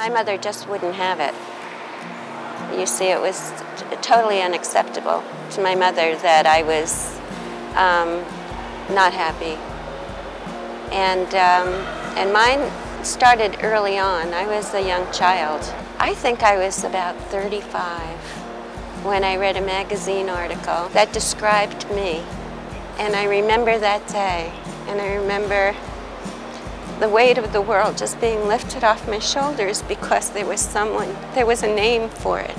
My mother just wouldn't have it. You see, it was totally unacceptable to my mother that I was not happy. And mine started early on. I was a young child. I think I was about 35 when I read a magazine article that described me. And I remember that day, and I remember the weight of the world just being lifted off my shoulders because there was a name for it.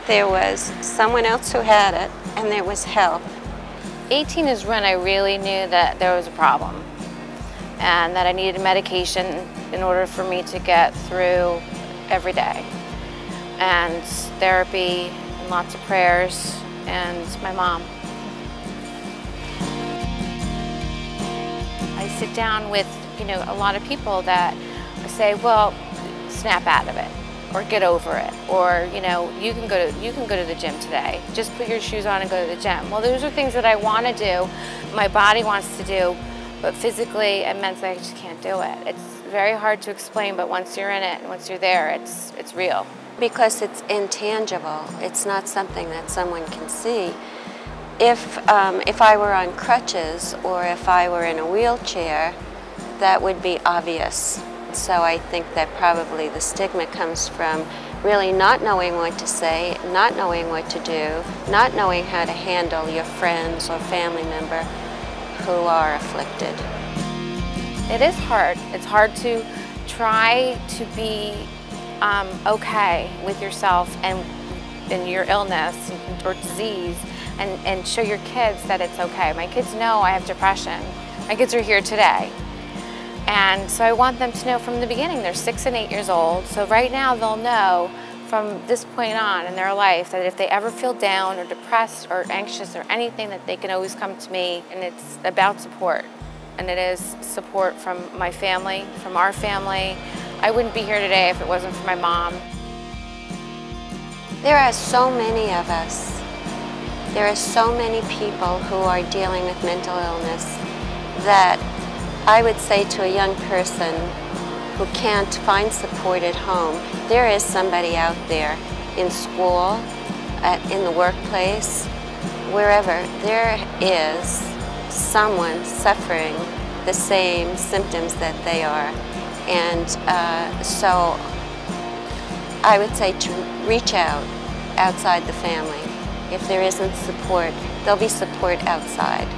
There was someone else who had it, and there was help. 18 is when I really knew that there was a problem and that I needed medication in order for me to get through every day. And therapy, and lots of prayers, and my mom. I sit down with, a lot of people that say, well, snap out of it, or get over it, or you can go to the gym today. Just put your shoes on and go to the gym. Well, those are things that I want to do, my body wants to do, but physically and mentally I just can't do it. It's very hard to explain, but once you're in it and once you're there, it's real. Because it's intangible. It's not something that someone can see. If I were on crutches or if I were in a wheelchair, that would be obvious. So I think that probably the stigma comes from really not knowing what to say, not knowing what to do, not knowing how to handle your friends or family member who are afflicted. It is hard. It's hard to try to be okay with yourself and your illness or disease and show your kids that it's okay. My kids know I have depression. My kids are here today. And so I want them to know from the beginning. They're 6 and 8 years old, so right now they'll know from this point on in their life that if they ever feel down or depressed or anxious or anything, that they can always come to me. And it's about support, and it is support from my family, from our family. I wouldn't be here today if it wasn't for my mom. There are so many of us. There are so many people who are dealing with mental illness that I would say to a young person who can't find support at home, there is somebody out there in school, in the workplace, wherever. There is someone suffering the same symptoms that they are. And so I would say to reach out outside the family. If there isn't support, there'll be support outside.